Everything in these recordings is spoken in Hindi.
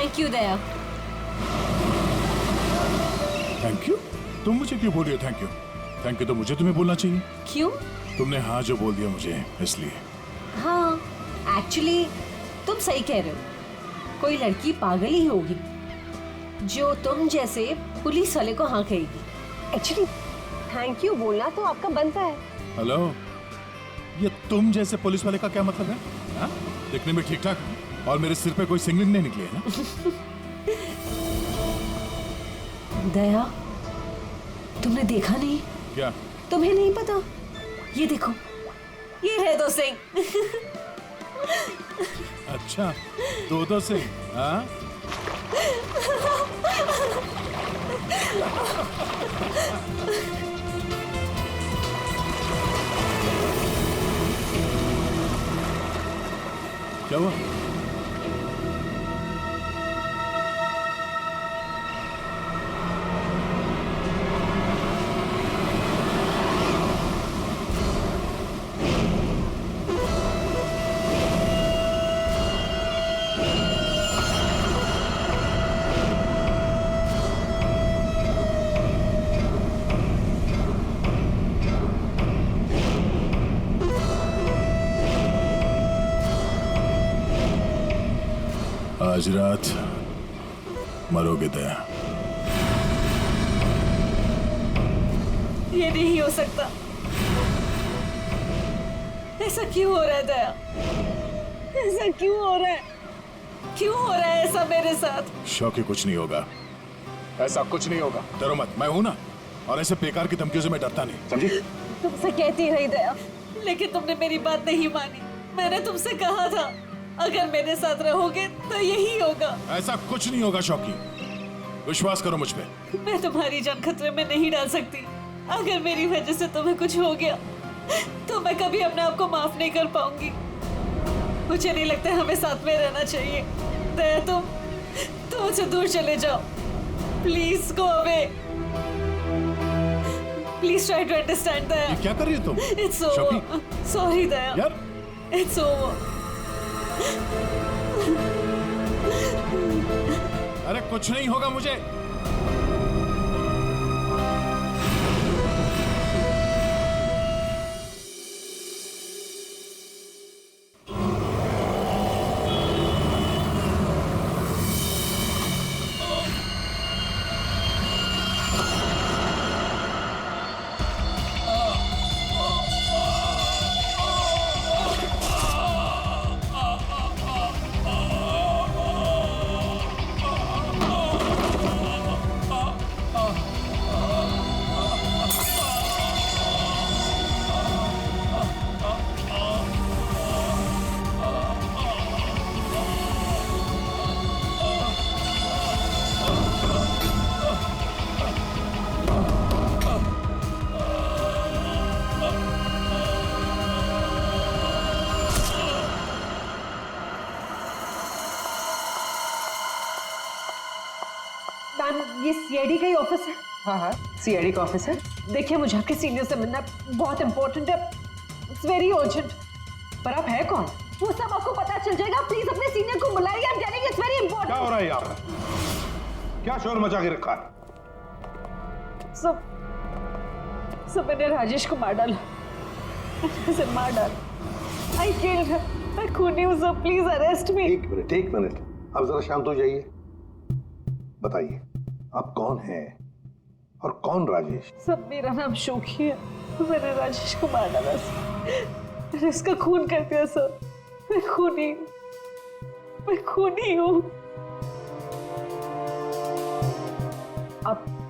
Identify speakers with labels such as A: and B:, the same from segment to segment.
A: Thank you Daya.
B: Thank you? तुम मुझे क्यों बोल रही हो थैंक यू? थैंक यू तो मुझे तुम्हें बोलना चाहिए।
A: क्यों?
B: तुमने हाँ जो बोल दिया मुझे इसलिए।
A: हाँ, एक्चुअली तुम सही कह रहे हो। कोई लड़की पागल ही होगी जो तुम जैसे पुलिस वाले को हाँ कहेगी।
C: एक्चुअली थैंक यू बोलना तो आपका बनता है।
B: हेलो, ये तुम जैसे पुलिस वाले का क्या मतलब है? हाँ? दिखने में ठीक ठाक और मेरे सिर पे कोई सिंगलिंग नहीं निकली है ना?
A: दया, तुमने देखा नहीं?
B: क्या?
A: तुम्हें नहीं पता? ये देखो, ये है 2 सिंह।
B: अच्छा, 2 से? हाँ? क्या हुआ? आज रात मरोगे दया।
A: ये नहीं हो सकता। ऐसा क्यों हो रहा है दया? ऐसा क्यों हो रहा है? क्यों हो रहा है ऐसा मेरे साथ?
B: शौकी, कुछ नहीं होगा, ऐसा कुछ नहीं होगा। डरो मत, मैं हूं ना, और ऐसे बेकार की धमकियों से मैं डरता नहीं, समझी?
A: तुमसे कहती रही दया, लेकिन तुमने मेरी बात नहीं मानी। मैंने तुमसे कहा था अगर मेरे साथ रहोगे तो यही होगा।
B: ऐसा कुछ नहीं होगा शौकी, विश्वास करो मुझ पे।
A: मैं तुम्हारी जान खतरे में नहीं डाल सकती। अगर मेरी वजह से तुम्हें कुछ हो गया तो मैं कभी अपने आप को माफ नहीं कर पाऊंगी। मुझे नहीं लगता हमें साथ में रहना चाहिए। दया, तुम मुझसे दूर चले जाओ। Please go away. Please try to understand Daya.
B: ये क्या कर रही हो तुम?
A: It's over. सॉरी दया।
B: यार,
A: इट्स ओवर।
B: अरे कुछ नहीं होगा मुझे।
C: मैम, ये सीआईडी का ही ऑफिस है। हाँ, सीआईडी का ऑफिस है। देखिए, मुझे आपके सीनियर से मिलना बहुत इंपॉर्टेंट है। It's very urgent. पर आप है कौन? वो सब आपको पता चल जाएगा। प्लीज अपने सीनियर को बुलाइए। I am telling it's very important.
D: क्या हो रहा है यहाँ पर? क्या शोर मचा के रखा है?
C: सब मैंने राजेश को मार डाला। उसे मार डाला। I killed him. मैं खूनी हूँ सर, प्लीज अरेस्ट मी।
D: एक मिनट, अब जरा शांत हो जाइए। बताइए, आप कौन हैं और कौन राजेश?
C: सब, मेरा नाम शोकी है। मैंने राजेश को मार डाला सर। मैंने उसका खून कर दिया सर। मैं खूनी हूँ।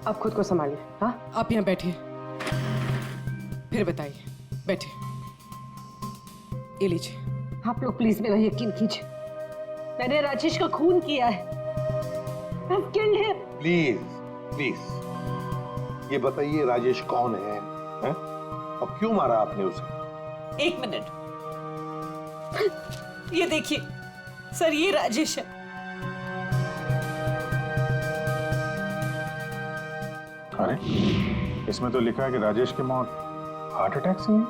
C: आप खुद को संभालिए। हाँ,
E: आप यहाँ बैठिए, फिर बताइए। बैठिए, ये लीजिए।
C: आप लोग प्लीज मेरा यकीन कीजिए। मैंने राजेश का खून किया है। I've killed him.
D: प्लीज ये बताइए, राजेश कौन है? और क्यों मारा आपने उसे?
A: 1 मिनट। ये देखिए सर, ये राजेश है।
F: अरे, इसमें तो लिखा है कि राजेश की मौत हार्ट अटैक से हुई।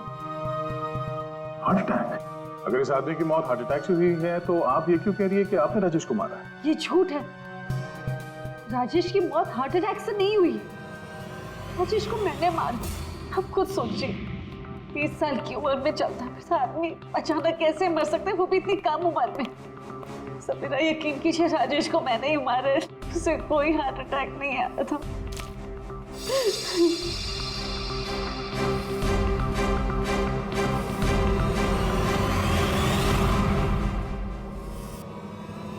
F: Heart attack? अगर इस आदमी की मौत हार्ट अटैक से हुई है तो आप ये क्यों कह रही है कि आपने राजेश को मारा है?
C: ये झूठ है। राजेश की मौत हार्ट अटैक से नहीं हुई। राजेश को मैंने मारा। आप खुद सोचिए, 30 साल की उम्र में चलता फिरता आदमी अचानक कैसे मर सकता है, वो भी इतनी कम उम्र में। सब मेरा यकीन कीजिए, राजेश को मैंने ही मारा। उसे कोई हार्ट अटैक नहीं आया था।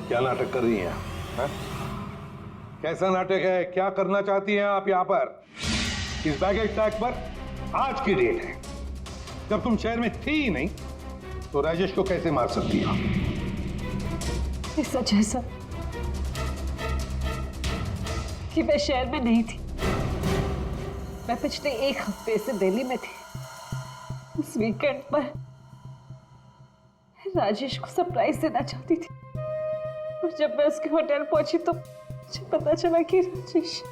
D: क्या नाटक कर रही हैं आप? हाँ? कैसा नाटक है? क्या करना चाहती हैं आप यहाँ पर? इस बैगेज टैग पर आज की डेट है। जब तुम शहर में थी ही नहीं तो राजेश को कैसे मार सकती हो?
C: ये सच है सर कि मैं शहर में नहीं थी। मैं पिछले 1 हफ्ते से दिल्ली में थी। उस वीकेंड पर राजेश को सरप्राइज देना चाहती थी, और जब मैं उसके होटल पहुंची तो मुझे पता चला कि राजेश।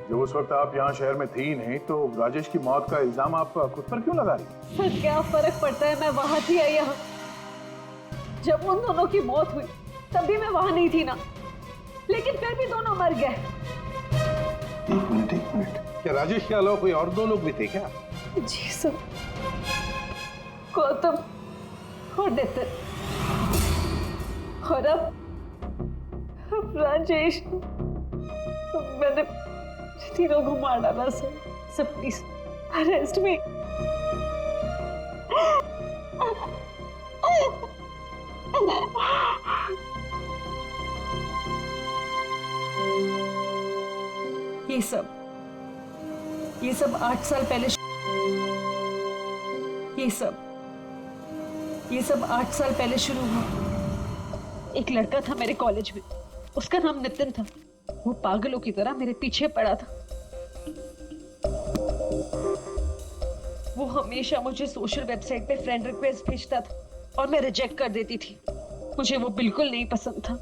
F: जब उस वक्त आप यहाँ शहर में थी नहीं तो राजेश की मौत का इल्जाम आप खुद पर क्यों लगा रही?
C: सर क्या फर्क पड़ता है, मैं वहां थी या यहाँ। जब उन दोनों की मौत हुई तब भी मैं वहां नहीं थी ना, लेकिन फिर भी दोनों मर गए।
D: एक मिनट, क्या राजेश के अलावा कोई और 2 लोग भी थे क्या?
C: जी सर, गौतम और नितिन, और अब राजेश। तो मैंने तीनों को मार डाला सर। सर प्लीज अरेस्ट मी। ये सब 8 साल पहले ये सब 8 साल पहले शुरू हुआ। एक लड़का था मेरे कॉलेज में, उसका नाम नितिन था। वो पागलों की तरह मेरे पीछे पड़ा था। वो हमेशा मुझे सोशल वेबसाइट पे फ्रेंड रिक्वेस्ट भेजता था और मैं रिजेक्ट कर देती थी। मुझे वो बिल्कुल नहीं पसंद था।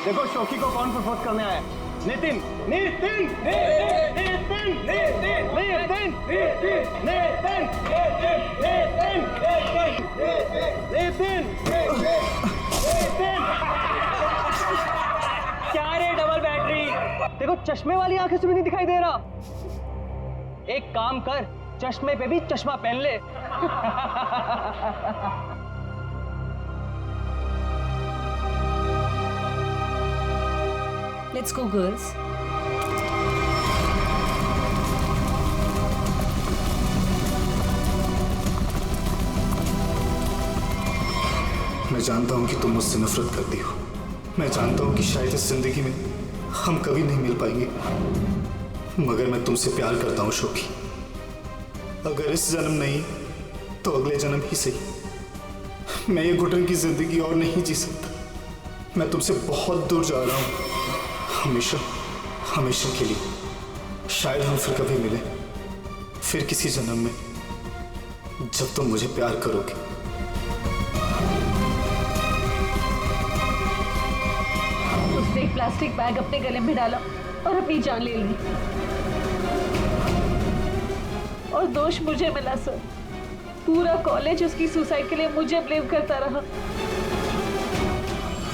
G: देखो शोकी को कौन प्रपोज करने आया? नितिन। नितिन नितिन नितिन नितिन नितिन नितिन नितिन। क्या रे डबल बैटरी? देखो चश्मे वाली आंखें से भी नहीं दिखाई दे रहा। एक काम कर, चश्मे पे भी चश्मा पहन ले।
A: Let's go, girls.
H: मैं जानता हूं कि तुम मुझसे नफरत करती हो। मैं जानता हूं कि शायद इस जिंदगी में हम कभी नहीं मिल पाएंगे, मगर मैं तुमसे प्यार करता हूं शोकी। अगर इस जन्म नहीं तो अगले जन्म ही सही। मैं ये घुटन की जिंदगी और नहीं जी सकता। मैं तुमसे बहुत दूर जा रहा हूं, हमेशा हमेशा के लिए। शायद हम फिर कभी मिले, फिर किसी जन्म में, जब तुम मुझे प्यार करोगे।
C: उसने एक प्लास्टिक बैग अपने गले में डाला और अपनी जान ले ली, और दोष मुझे मिला सर। पूरा कॉलेज उसकी सुसाइड के लिए मुझे ब्लेम करता रहा।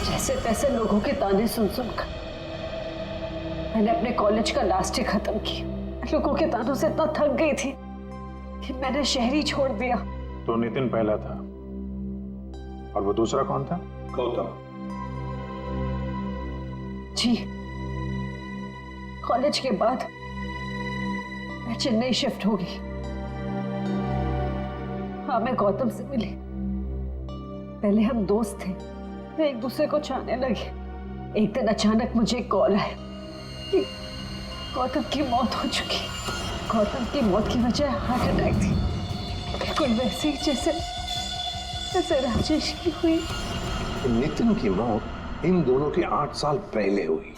C: जैसे तैसे लोगों के ताने सुन सुनकर मैंने अपने कॉलेज का लास्ट ईयर खत्म किया। लोगों के तानों से इतना थक गई थी कि मैंने शहर ही छोड़ दिया।
F: तो नितिन पहला था और वो दूसरा कौन था?
D: गौतम।
C: जी, कॉलेज के बाद मैं चेन्नई शिफ्ट हो गई। हाँ, मैं गौतम से मिली। पहले हम दोस्त थे, फिर एक दूसरे को चाहने लगे। एक दिन अचानक मुझे कॉल आया कि गौतम की मौत हो चुकी। गौतम की मौत की वजह हार्ट अटैक थी, बिल्कुल वैसे ही जैसे राजेश की हुई।
D: नितिन की मौत इन दोनों के 8 साल पहले हुई।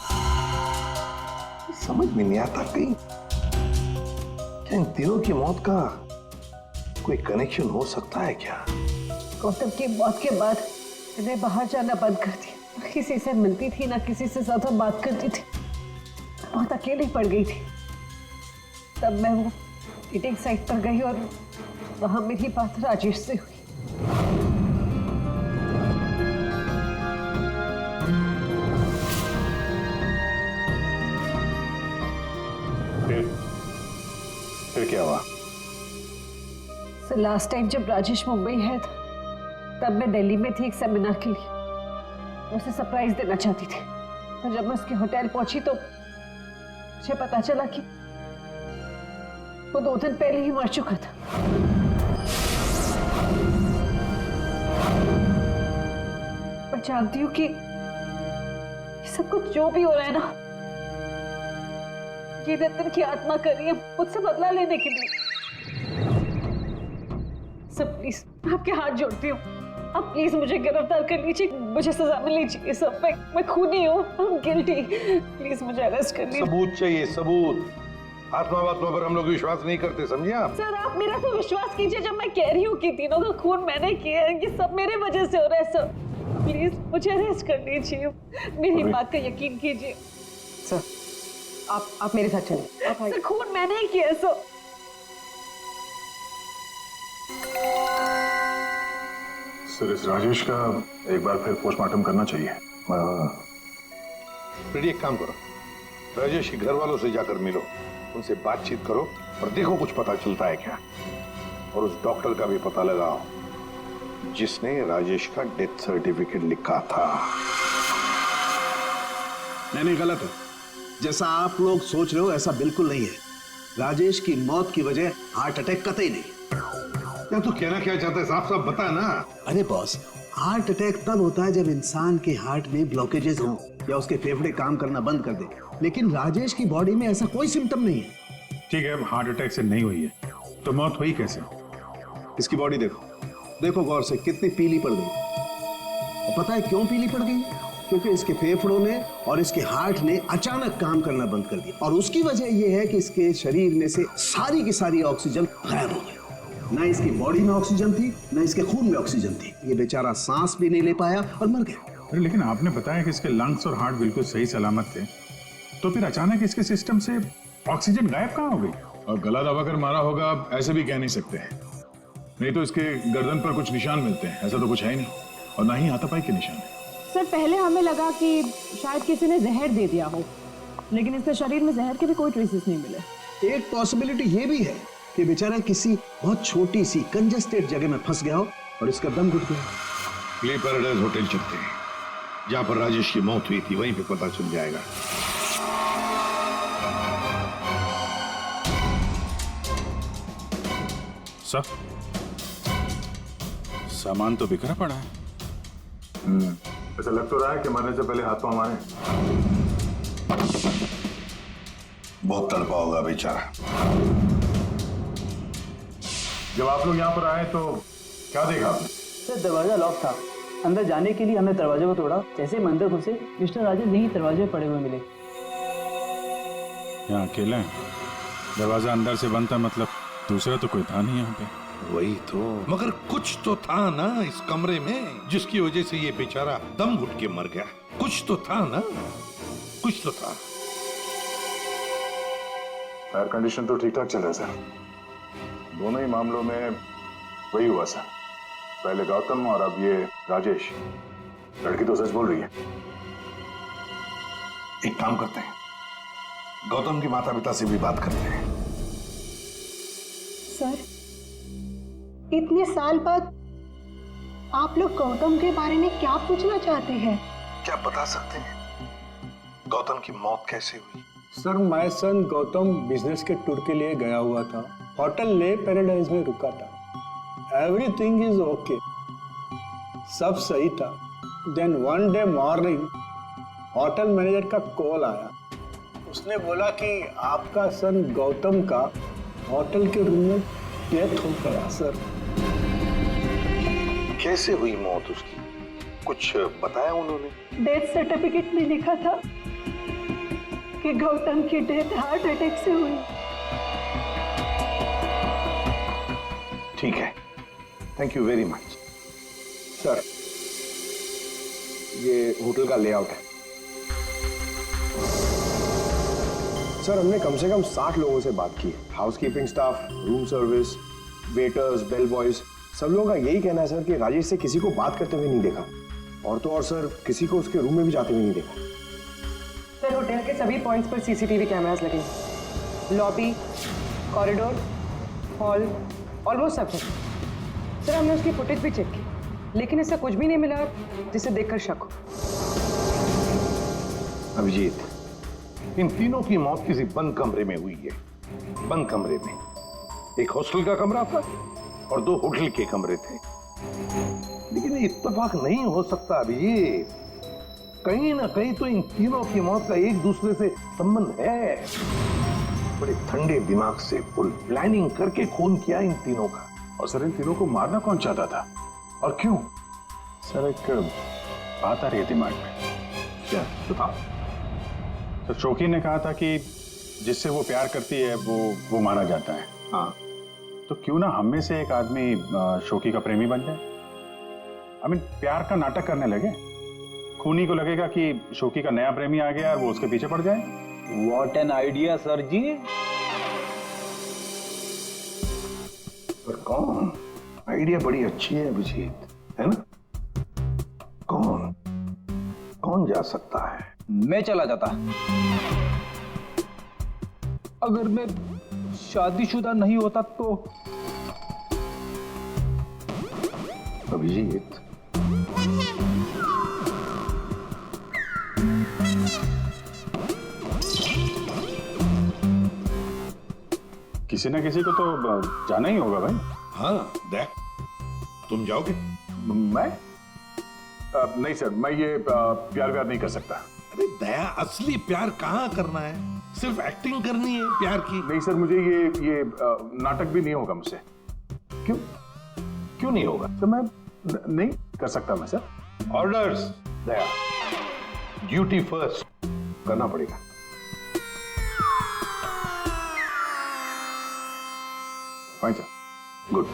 D: समझ में नहीं आता कहीं क्या इन तीनों की मौत का कोई कनेक्शन हो सकता है क्या?
C: गौतम की मौत के बाद मैंने बाहर जाना बंद कर दिया। ना किसी से मिलती थी, ना किसी से ज्यादा बात करती थी। बहुत अकेली पड़ गई थी। तब मैं वो मीटिंग साइट पर गई और वहां मेरी बात राजेश से हुई।
F: फिर क्या हुआ?
C: लास्ट टाइम जब राजेश मुंबई है था, तब मैं दिल्ली में थी एक सेमिनार के लिए। मैं उसे सरप्राइज देना चाहती थी, पर जब मैं उसके होटल पहुंची तो मुझे पता चला कि वो 2 दिन पहले ही मर चुका था। मैं जानती हूँ कि ये सब कुछ जो भी हो रहा है ना, ये नितिन की आत्मा कर रही है मुझसे बदला लेने के लिए। सब प्लीज, मैं आपके हाथ जोड़ती हूँ, आप प्लीज मुझे गिरफ्तार कर लीजिए, मुझे सजा मिलनी चाहिए। सब मैं खूनी हूँ, I'm guilty। प्लीज मुझे अरेस्ट कर लीजिए।
D: सबूत चाहिए, सबूत। आत्मा पर हम लोग विश्वास नहीं करते, समझे आप?
C: सर आप मेरा तो विश्वास कीजिए जब मैं कह रही हूँ कि तीनों का खून मैंने किया है। ये सब मेरे वजह से हो रहा है सर। प्लीज मुझे अरेस्ट कर लीजिए, मेरी बात का यकीन कीजिए।
E: सर आप मेरे साथ चलिए।
C: सर खून मैंने ही किया है सर।
F: सर इस राजेश का एक बार फिर पोस्टमार्टम करना चाहिए।
D: फिर एक काम करो, राजेश के घर वालों से जाकर मिलो, उनसे बातचीत करो और देखो कुछ पता चलता है क्या। और उस डॉक्टर का भी पता लगाओ जिसने राजेश का डेथ सर्टिफिकेट लिखा था।
I: नहीं गलत है। जैसा आप लोग सोच रहे हो ऐसा बिल्कुल नहीं है। राजेश की मौत की वजह हार्ट अटैक कतई नहीं।
D: यार तू कहना क्या चाहता है, साफ साफ बता ना।
I: अरे बॉस, हार्ट अटैक तब होता है जब इंसान के हार्ट में ब्लॉकेजेस हो या उसके फेफड़े काम करना बंद कर दे। लेकिन राजेश की बॉडी में ऐसा कोई सिम्टम नहीं है।
F: ठीक है, हार्ट अटैक से नहीं हुई है तो मौत हुई कैसे?
I: इसकी बॉडी देखो गौर से, कितनी पीली पड़ गई। और पता है क्यों पीली पड़ गई? क्योंकि इसके फेफड़ों ने और इसके हार्ट ने अचानक काम करना बंद कर दिया। और उसकी वजह यह है कि इसके शरीर में से सारी की सारी ऑक्सीजन गायब हो गई। ना इसकी बॉडी में ऑक्सीजन थी, ना इसके खून में ऑक्सीजन थी। ये बेचारा सांस भी नहीं ले पाया और मर गया।
F: अरे लेकिन आपने बताया कि इसके लंग्स और हार्ट बिल्कुल सही सलामत थे, तो फिर अचानक इसके सिस्टम से ऑक्सीजन गायब कहाँ हो गई? और गला दबाकर मारा होगा, आप ऐसे भी कह नहीं सकते। नहीं तो इसके गर्दन पर कुछ निशान मिलते हैं, ऐसा तो कुछ है ही नहीं, और ना ही हाथापाई के निशान है।
J: सर पहले हमें लगा कि शायद किसी ने जहर दे दिया हो, लेकिन इसके शरीर में जहर के भी कोई ट्रेसेस नहीं मिले।
I: एक पॉसिबिलिटी ये भी है कि बेचारा किसी बहुत छोटी सी कंजेस्टेड जगह में फंस गया हो और इसका दम घुट गया।
D: प्ले पैराडाइज होटल चलते हैं, जहां पर राजेश की मौत हुई थी, वहीं पे पता चल जाएगा।
B: सर सामान तो बिखरा पड़ा है।
F: ऐसा लग तो रहा है कि मरने से पहले हाथ पांव मारे।
D: बहुत तड़पा होगा बेचारा।
F: जब आप लोग यहाँ पर आए तो क्या देखा आपने?
G: सर दरवाजा लॉक था। अंदर जाने के लिए हमने दरवाजे को तोड़ा। जैसे हम अंदर घुसे, मिस्टर राजेश यहीं दरवाजे पर पड़े हुए मिले।
B: यहाँ अकेले हैं, दरवाजा अंदर से बंद था, मतलब दूसरा तो कोई था नहीं यहाँ पे।
D: वही तो, मगर कुछ तो था ना इस कमरे में जिसकी वजह से ये बेचारा दम घुट के मर गया। कुछ तो था ना, कुछ तो था।
F: एयर कंडीशन तो ठीक ठाक चल रहा है सर। दोनों ही मामलों में वही हुआ सर, पहले गौतम और अब ये राजेश। लड़की तो सच बोल रही है।
D: एक काम करते हैं, गौतम के माता पिता से भी बात करते हैं।
J: सर इतने साल बाद आप लोग गौतम के बारे में क्या पूछना चाहते हैं?
D: क्या बता सकते हैं गौतम की मौत कैसे हुई?
K: Sir my son Gautam business के टूर के लिए गया हुआ था। होटल ले पैराडाइज में रुका था। एवरीथिंग इज ओके, सब सही था। Then one day morning hotel manager का कॉल आया। उसने बोला कि आपका सन गौतम का होटल के रूम में डेथ हो गया सर।
D: कैसे हुई मौत उसकी? कुछ बताया उन्होंने?
J: डेथ सर्टिफिकेट में लिखा था कि गौतम की डेथ हार्ट अटैक से हुई।
D: ठीक है, thank you very much.
I: Sir, ये होटल का लेआउट है। सर, हमने कम से कम 60 लोगों से बात की है। Housekeeping staff, room service, waiters, bell boys, सब लोगों का यही कहना है सर कि राजेश से किसी को बात करते हुए नहीं देखा, और तो और सर किसी को उसके रूम में भी जाते हुए नहीं देखा।
C: सर, होटल के सभी पॉइंट्स पर सीसीटीवी कैमरास लगे हैं। लॉबी, कॉरिडोर, हॉल, ऑलमोस्ट सब जगह। सर, हमने उसकी फुटेज भी चेक की, लेकिन इससे कुछ भी नहीं मिला जिसे देखकर शक हो।
D: अभिजीत, इन तीनों की मौत किसी बंद कमरे में हुई है। बंद कमरे में एक हॉस्टल का कमरा था और 2 होटल के कमरे थे। लेकिन इत्तेफाक नहीं हो सकता अभिजीत। कहीं ना कहीं तो इन तीनों की मौत का एक दूसरे से संबंध है। बड़े ठंडे दिमाग से फुल प्लानिंग करके खून किया इन तीनों का।
F: और सर, इन तीनों को मारना कौन चाहता था और क्यों? सर, एक बात आ रही है दिमाग में।
D: क्या? बताओ।
F: तो शोकी ने कहा था कि जिससे वो प्यार करती है वो मारा जाता है।
D: हाँ,
F: तो क्यों ना हम में से एक आदमी शोकी का प्रेमी बन जाए। प्यार का नाटक करने लगे। खूनी को लगेगा कि शोकी का नया प्रेमी आ गया और वो उसके पीछे पड़ जाए।
G: व्हाट एन आइडिया सर जी।
D: पर कौन? आइडिया बड़ी अच्छी है अभिजीत, है ना? कौन जा सकता है?
G: मैं चला जाता। अगर मैं शादीशुदा नहीं होता तो।
D: अभिजीत,
F: किसी ना किसी को तो जाना ही होगा भाई।
D: हाँ, देख, तुम जाओगे?
F: मैं नहीं सर, मैं ये प्यार नहीं कर सकता।
D: अरे दया, असली प्यार कहाँ करना है? सिर्फ एक्टिंग करनी है प्यार की।
F: नहीं सर, मुझे ये नाटक भी नहीं होगा मुझसे।
D: क्यों नहीं होगा?
F: तो मैं नहीं कर सकता मैं सर।
D: ऑर्डर्स दया, ड्यूटी फर्स्ट करना पड़ेगा।
F: Fine sir,
D: good.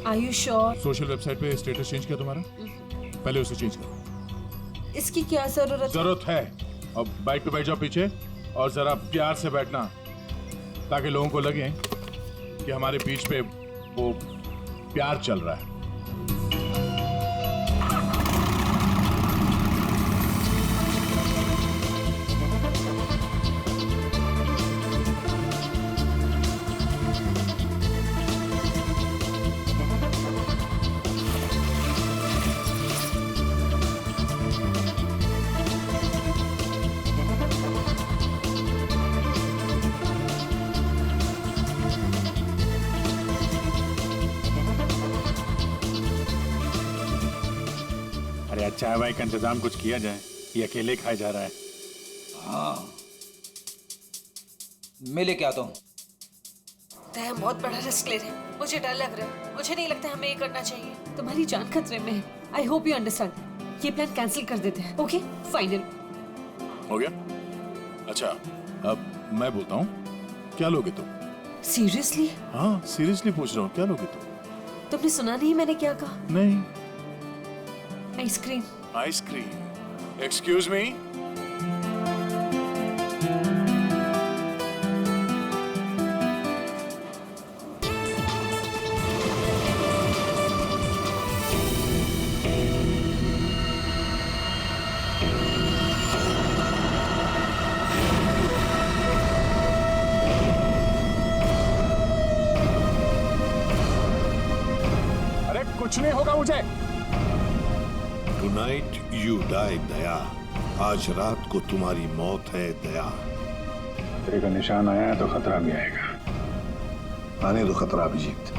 A: Are you sure?
B: Social website पे स्टेटस चेंज किया तुम्हारा? पहले उसे चेंज करो।
A: इसकी क्या जरूरत
B: है? अब बाइक पे बैठ जाओ पीछे और जरा प्यार से बैठना, ताकि लोगों को लगे कि हमारे बीच पे वो प्यार चल रहा है।
F: चाय वाय का इंतजाम कुछ किया जाए, ये अकेले खाया जा रहा है।
G: हाँ, मैं लेके आता हूँ।
A: हम बहुत बड़ा रिस्क ले रहे हैं, मुझे डर लग रहा है। मुझे नहीं लगता हमें ये करना चाहिए। तुम्हारी जान खतरे में है। I hope you understand. ये प्लान कैंसिल कर देते हैं। ओके, फाइनल
B: हो गया? अच्छा, अब मैं बोलता हूँ, क्या लोगे तुम?
A: सीरियसली?
B: हाँ, सीरियसली पूछ रहा हूँ, क्या लोगे तुम?
A: तुमने सुना नहीं मैंने क्या कहा?
B: नहीं।
A: आइसक्रीम।
B: आइसक्रीम? Excuse me?
F: अरे कुछ नहीं होगा मुझे।
D: Tonight you die, दया। आज रात को तुम्हारी मौत है दया।
F: खतरे का निशान आया है तो खतरा भी आएगा।
D: आने दो खतरा अभिजीत,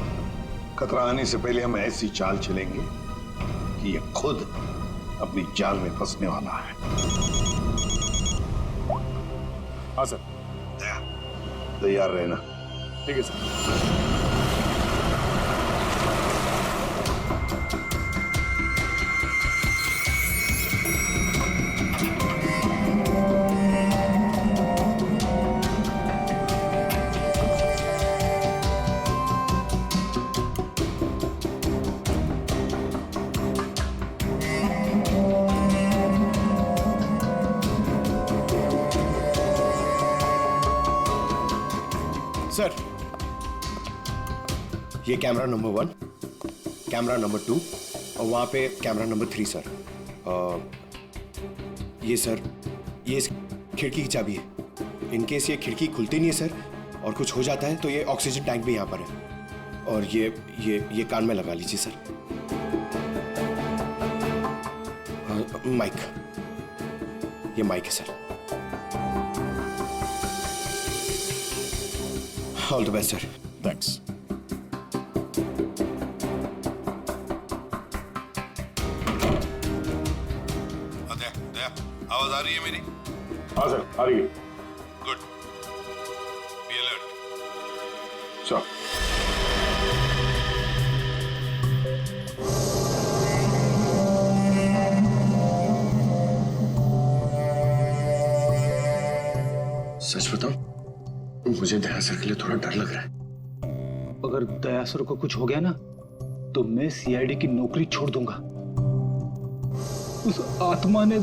D: खतरा आने से पहले हम ऐसी चाल चलेंगे कि ये खुद अपनी जाल में फंसने वाला है।
B: हाँ सर।
D: तैयार रहना।
B: ठीक है सर।
L: सर, ये कैमरा नंबर 1, कैमरा नंबर 2 और वहाँ पे कैमरा नंबर 3 सर। ये सर, ये इस खिड़की की चाबी है। इन केस ये खिड़की खुलती नहीं है सर और कुछ हो जाता है तो ये ऑक्सीजन टैंक भी यहाँ पर है। और ये कान में लगा लीजिए सर। माइक, ये माइक है sir. All the best sir.
B: Thanks.
D: आवाज आ रही है मेरी?
F: हाँ सर, आ रही है।
D: गुड। Be alert.
F: सर।
L: सच बताऊं, मुझे दया सर के लिए थोड़ा डर लग रहा है।
K: अगर दया सर को कुछ हो गया ना तो मैं सीआईडी की नौकरी छोड़ दूंगा। उस आत्मा ने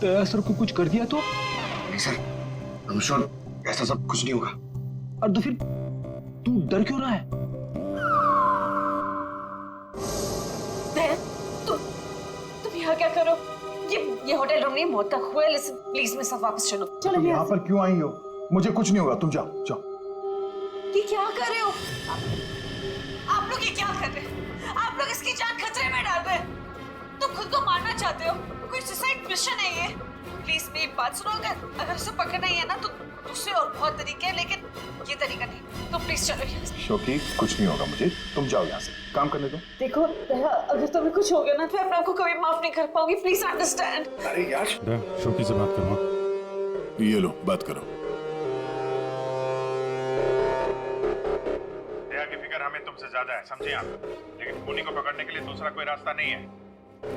K: दया सर को कुछ कर दिया तो?
L: नहीं सर, I'm sure ऐसा सब कुछ नहीं होगा।
K: और तो फिर तू डर क्यों रहा है?
C: दया, तुम यहाँ क्या करो? ये होटल रूम नहीं, मौत का कुआं है। लिसन, प्लीज मेरे साथ वापस चलो। चलो
F: तुम यहाँ पर क्यों आई हो? मुझे कुछ नहीं होगा, तुम जाओ जाओ।
C: ये क्या कर रहे हो? आप लोग ये क्या कर रहे हैं? आप लोग इसकी जान खतरे में डाल रहे हैं। तुम खुद को मारना चाहते हो? कोई सुसाइड मिशन है ये? प्लीज मेरी बात सुनो। अगर उसे पकड़ना ही है ना तो दूसरे और बहुत तरीके हैं, लेकिन ये तरीका नहीं। तो प्लीज चलो यहाँ से।
F: शोकी, कुछ नहीं होगा मुझे, तुम जाओ यहाँ से, काम करने दो।
C: देखो दया, अगर तुम्हें कुछ हो गया ना तो मैं अपने आप को कभी माफ नहीं कर पाऊंगी। Please understand.
F: अरे यार,
B: शोकी से बात करो। ये लो, बात करो।
F: दया की फिक्र हमें तुमसे ज्यादा है, समझे आप? लेकिन खूनी को पकड़ने के लिए दूसरा कोई रास्ता नहीं है,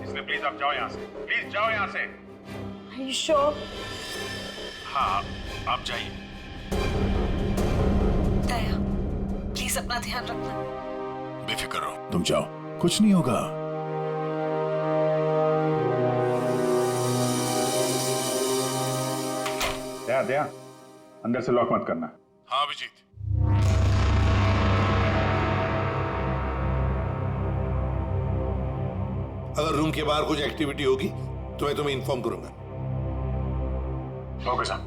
F: इसलिए प्लीज आप जाओ यहाँ से। प्लीज जाओ यहाँ से।
C: Are you sure?
F: हाँ, आप जाइए।
C: दया, प्लीज अपना ध्यान रखना।
B: बेफिक्र रहो, तुम जाओ, कुछ नहीं होगा।
F: दया दया, अंदर से लॉक मत करना।
B: हाँ अभिजीत।
D: अगर रूम के बाहर कुछ एक्टिविटी होगी तो मैं तुम्हें इन्फॉर्म करूंगा।
F: Okay sir.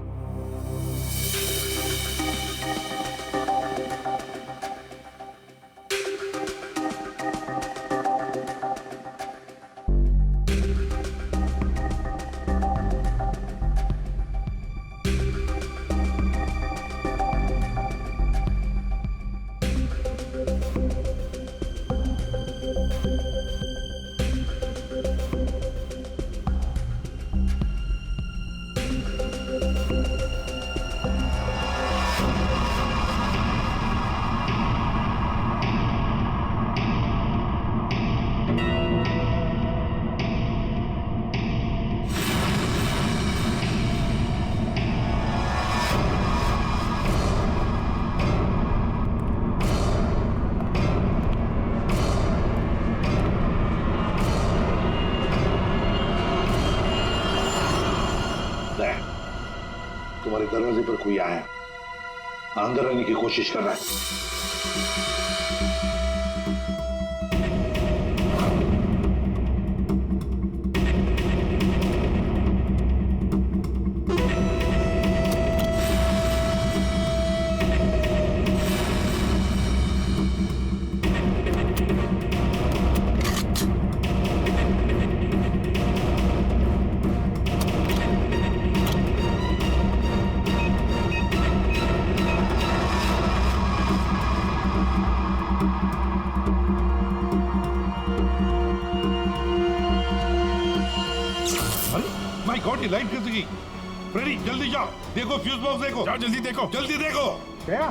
D: तुम्हारे दरवाजे पर कोई आया, अंदर आने की कोशिश कर रहा है। की लाइट कैसे गई? फ्रेडी जल्दी जाओ, देखो फ्यूज बॉक्स देखो।
F: जाओ जल्दी देखो।
D: जल्दी देखो। दया,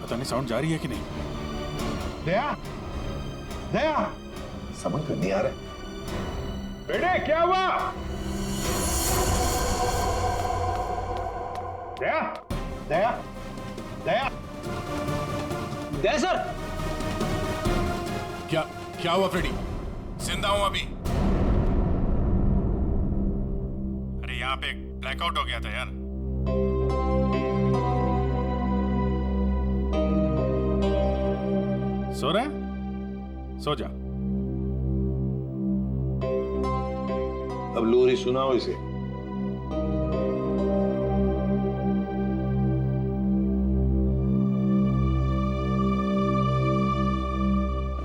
F: पता नहीं साउंड जा रही है कि नहीं।
D: दया, दया, समझ में नहीं आ रहा। बेटे क्या हुआ? दया, दया, दया,
G: दया सर।
B: क्या हुआ फ्रेडी? जिंदा हूं अभी।
F: अरे यहाँ पे ब्लैकआउट हो गया था यार। सो रहा है? सो जा।
D: अब लोरी सुनाओ इसे।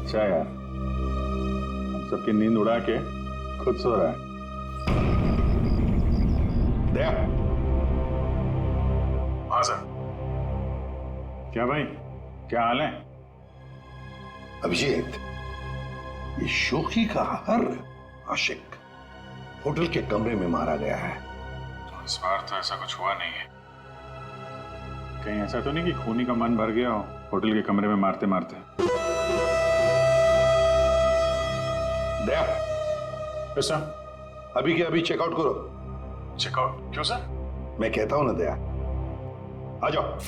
F: अच्छा यार, हम सबकी नींद उड़ा के खुद सो रहा है।
D: दया,
F: हाँ सर। क्या भाई, क्या हाल है?
D: अभिजीत, ये शोकी का हर आशिक होटल के कमरे में मारा गया है।
F: तो इस बार तो ऐसा कुछ हुआ नहीं है। कहीं ऐसा तो नहीं कि खूनी का मन भर गया हो होटल के कमरे में मारते मारते।
D: दया,
F: यस सर।
D: अभी के अभी चेकआउट करो।
F: चेकआउट क्यों सर?
D: मैं कहता हूं ना दया, आ जाओ।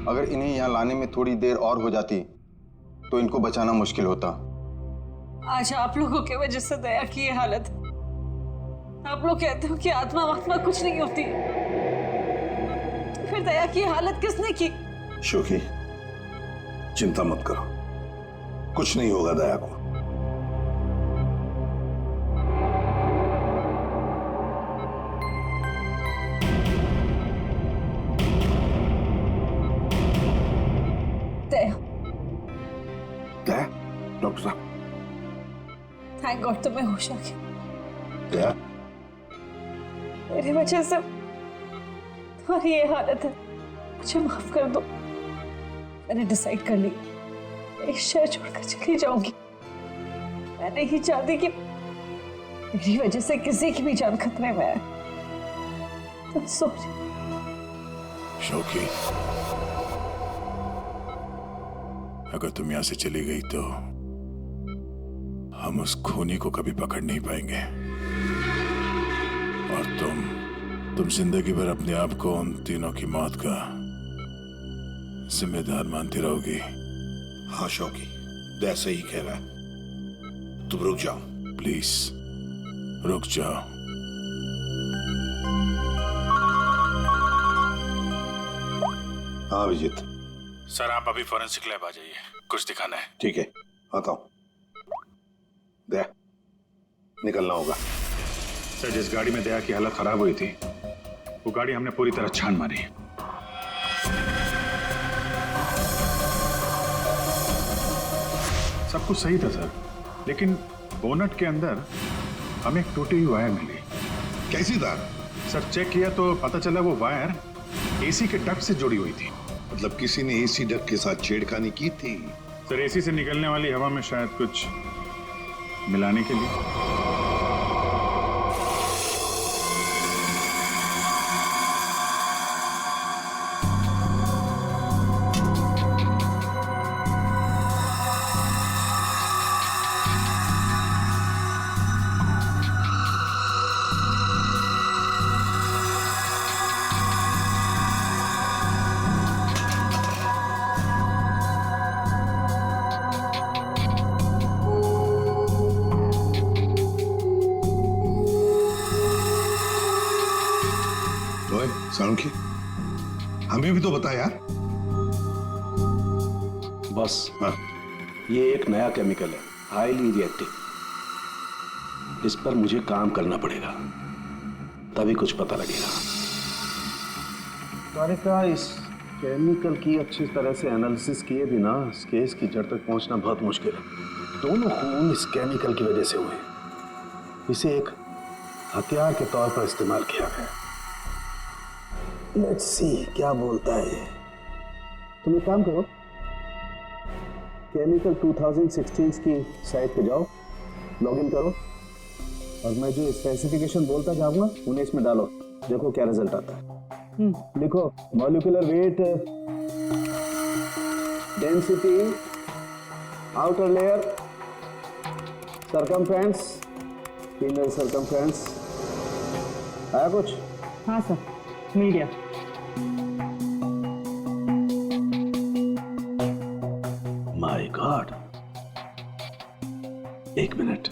M: अगर इन्हें यहाँ लाने में थोड़ी देर और हो जाती तो इनको बचाना मुश्किल होता।
A: आज आप लोगों की वजह से दया की ये हालत है। आप लोग कहते हो कि आत्मा वात्मा कुछ नहीं होती, फिर दया की हालत किसने की?
D: शोकी, चिंता मत करो, कुछ नहीं होगा दया को।
A: दया,
D: दया, डॉक्टर साहब।
A: थैंक गॉड तुम्हें होश आ गया।
D: दया,
A: मेरी वजह से तुम्हारी ये हालत है, मुझे माफ कर दो। मैंने डिसाइड कर ली, एक शहर छोड़कर चली जाऊंगी। मैं नहीं चाहती कि मेरी वजह से किसी की भी जान खतरे में आए। तुम सोच।
F: शोकी, अगर तुम यहां से चली गई तो हम उस खूनी को कभी पकड़ नहीं पाएंगे, और तुम जिंदगी भर अपने आप को उन तीनों की मौत का जिम्मेदार मानती रहोगी।
D: हाँ शौकी, दैट सही कह रहा है। तुम रुक जाओ
B: प्लीज, रुक जाओ।
D: हाँ अभिजीत।
F: सर आप अभी फॉरेंसिक लैब आ जाइए, कुछ दिखाना है।
D: ठीक है, आता हूं। दया, निकलना होगा।
F: सर जिस गाड़ी में दया की हालत खराब हुई थी, वो गाड़ी हमने पूरी तरह छान मारी। सब कुछ सही था सर, लेकिन बोनट के अंदर हमें एक टूटी हुई वायर मिली।
D: कैसी तार?
F: सर चेक किया तो पता चला वो वायर एसी के डक्ट से जुड़ी हुई थी।
D: मतलब किसी ने एसी डक्ट के साथ छेड़खानी की थी?
F: सर एसी से निकलने वाली हवा में शायद कुछ मिलाने के लिए।
D: सालुंखे, हमें भी तो बता यार।
I: बस
D: हाँ?
I: ये एक नया केमिकल है, हाईली रिएक्टिव। इस पर मुझे काम करना पड़ेगा, तभी कुछ पता लगेगा। तारिका, इस केमिकल की अच्छी तरह से एनालिसिस किए बिना इस केस की जड़ तक पहुंचना बहुत मुश्किल है। दोनों खून इस केमिकल की वजह से हुए। इसे एक हथियार के तौर पर इस्तेमाल किया गया। लेट्स सी क्या बोलता है ये। तुम एक काम करो, केमिकल 2016 की साइट पे जाओ, लॉगिन करो और मैं जो स्पेसिफिकेशन बोलता जाऊंगा उन्हें इसमें डालो, देखो क्या रिजल्ट आता है। लिखो molecular weight, density, outer layer, circumference, inner circumference. आया कुछ?
E: हाँ सर, मिल गया।
I: माय गॉड, एक मिनट।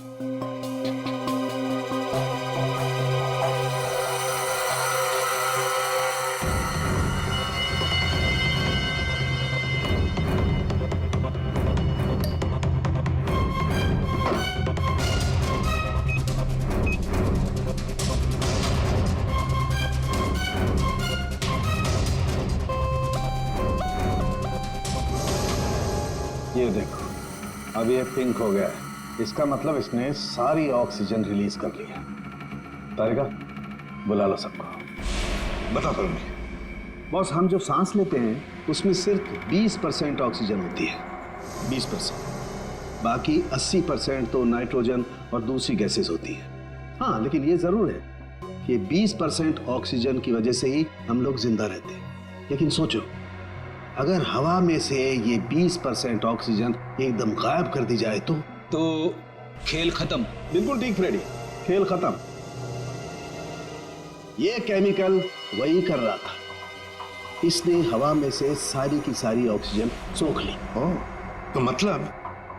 I: ये देखो, अब ये पिंक हो गया है। इसका मतलब इसने सारी ऑक्सीजन रिलीज कर ली है। तारिका, बुला लो सबको।
D: बता करूंगी।
I: बॉस, हम जो सांस लेते हैं उसमें सिर्फ 20% ऑक्सीजन होती है, 20%। बाकी 80% तो नाइट्रोजन और दूसरी गैसेस होती है। हाँ, लेकिन ये जरूर है कि 20% ऑक्सीजन की वजह से ही हम लोग जिंदा रहते हैं। लेकिन सोचो, अगर हवा में से ये 20% ऑक्सीजन एकदम गायब कर दी जाए तो
L: खेल खत्म।
I: बिल्कुल ठीक फ्रेडी, खेल खत्म। ये केमिकल वही कर रहा था। इसने हवा में से सारी की सारी ऑक्सीजन सोख ली।
D: तो मतलब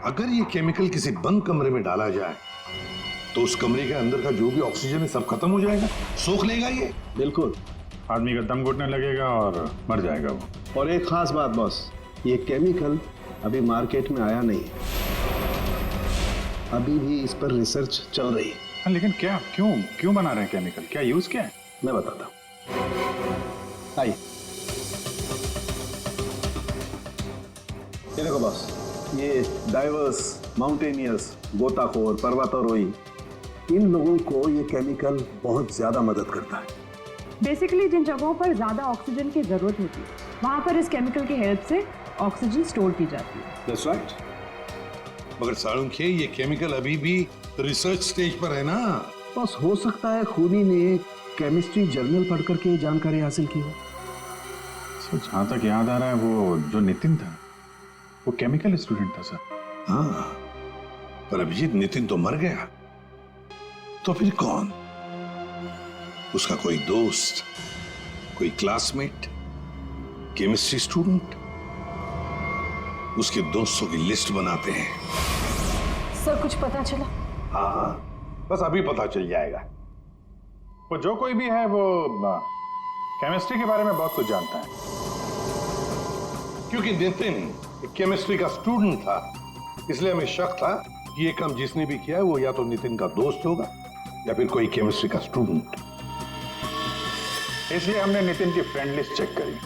D: अगर ये केमिकल किसी बंद कमरे में डाला जाए तो उस कमरे के अंदर का जो भी ऑक्सीजन है सब खत्म हो जाएगा, सोख लेगा ये।
I: बिल्कुल,
F: आदमी का दम घुटने लगेगा और मर जाएगा वो।
I: और एक खास बात बॉस, ये केमिकल अभी मार्केट में आया नहीं है, अभी भी इस पर रिसर्च चल रही है।
F: हाँ, लेकिन क्या, क्यों बना रहे हैं केमिकल? क्या यूज क्या है?
I: मैं बताता हूँ। आइए, ये देखो बॉस, ये डाइवर्स, माउंटेनियर्स, गोताखोर, पर्वतारोही, इन लोगों को ये केमिकल बहुत ज्यादा मदद करता है।
E: बेसिकली जिन जगहों पर ज्यादा ऑक्सीजन की जरूरत होती है वहां पर इस केमिकल की हेल्प से ऑक्सीजन स्टोर की जाती है।
I: That's right.
D: मगर सालुंखे, ये केमिकल अभी भी रिसर्च स्टेज पर है ना।
I: बस हो सकता है खूनी ने केमिस्ट्री जर्नल पढ़ करके जानकारी हासिल की हो।
F: जहां तक याद आ रहा है वो जो नितिन था वो केमिकल स्टूडेंट था सर।
D: हाँ, पर अभिजीत, नितिन तो मर गया, तो फिर कौन? उसका कोई दोस्त, कोई क्लासमेट, केमिस्ट्री स्टूडेंट? उसके दोस्तों की लिस्ट बनाते हैं।
C: सर कुछ पता चला?
D: हाँ हाँ, बस अभी पता चल जाएगा।
F: वो जो कोई भी है वो केमिस्ट्री के बारे में बहुत कुछ जानता है।
D: क्योंकि नितिन केमिस्ट्री का स्टूडेंट था, इसलिए हमें शक था कि ये काम जिसने भी किया है वो या तो नितिन का दोस्त होगा या फिर कोई केमिस्ट्री का स्टूडेंट।
F: इसलिए हमने नितिन की फ्रेंड लिस्ट चेक करी।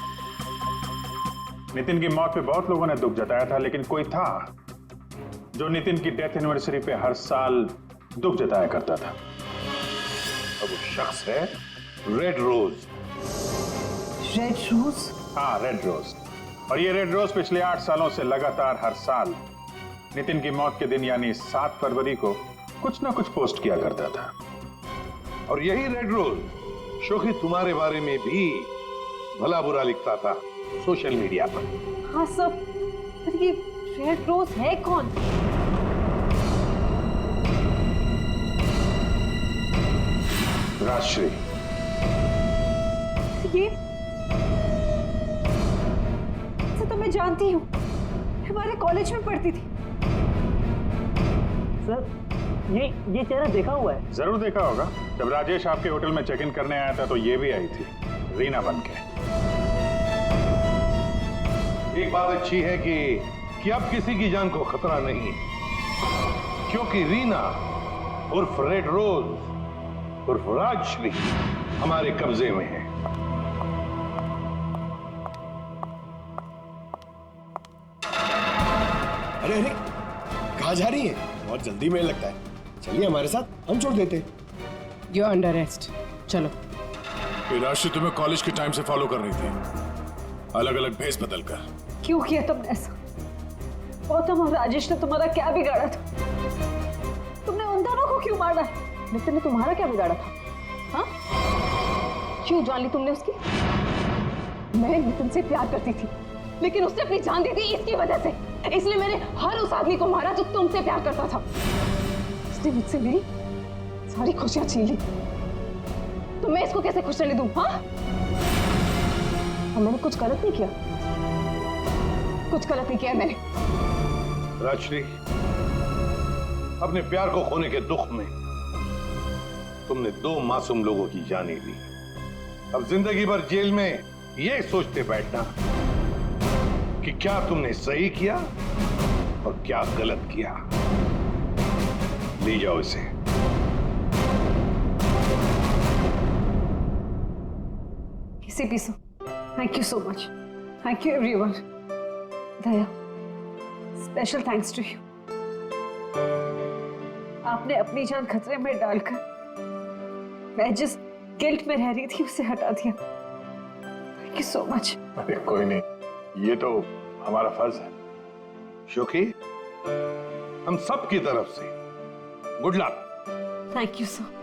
F: नितिन की मौत पे बहुत लोगों ने दुख जताया था, लेकिन कोई था जो नितिन की डेथ एनिवर्सरी पे हर साल दुख जताया करता था।
D: अब वो शख्स है रेड रोज।
C: Red rose?
F: हाँ, रेड रोज। और ये रेड रोज पिछले 8 सालों से लगातार हर साल नितिन की मौत के दिन यानी 7 फरवरी को कुछ ना कुछ पोस्ट किया करता था।
D: और यही रेड रोज शोखी तुम्हारे बारे में भी भला बुरा लिखता था सोशल मीडिया पर।
C: हाँ सर, पर ये रेड रोज है कौन?
D: राजश्री।
C: ये तो मैं जानती हूँ, हमारे कॉलेज में पढ़ती थी।
G: सर ये चेहरा देखा हुआ है।
F: जरूर देखा होगा। जब राजेश आपके होटल में चेक इन करने आया था तो ये भी आई थी, रीना बनके।
D: एक बात अच्छी है कि अब किसी की जान को खतरा नहीं, क्योंकि रीना उर्फ रेड रोज उर्फ राजश्री हमारे कब्जे में है।
L: अरे अरे, कहाँ जा रही है? बहुत जल्दी में लगता है। चलिए हमारे साथ, हम छोड़ देते हैं।
E: यू अंडर अरेस्ट, चलो।
B: राशि तुम्हें कॉलेज के टाइम से फॉलो कर रही थी, अलग अलग भेस बदल कर।
C: क्यों किया तुमने ऐसा? गौतम और राजेश ने तुम्हारा क्या बिगाड़ा था? तुमने उन दोनों को क्यों मारा? नितिन ने तुम्हारा क्या बिगाड़ा था? हाँ? क्यों जान ली तुमने उसकी? मैं नितिन से प्यार करती थी, लेकिन उसने अपनी जान दी थी इसकी वजह से। इसलिए मैंने हर उस आदमी को मारा जो तुमसे प्यार करता था। उसने मुझसे मेरी सारी खुशियां छीन ली, तो मैं इसको कैसे खुश रहने दूं? हाँ? मैंने कुछ गलत नहीं किया, कुछ गलत नहीं किया मैंने।
D: राजश्री, अपने प्यार को खोने के दुख में तुमने 2 मासूम लोगों की जानें ली। अब जिंदगी भर जेल में ये सोचते बैठना कि क्या तुमने सही किया और क्या गलत किया। ले जाओ इसे।
C: इसे पीसो। Thank you so much. Thank you everyone. Daya, special thanks to you. आपने अपनी जान खतरे में डालकर मैं जिस गिल्ट में रह रही थी उसे हटा दिया। Thank you so much.
F: अरे कोई नहीं, ये तो हमारा फर्ज है।
D: शोकी, हम सब की तरफ से good luck.
C: Thank you sir.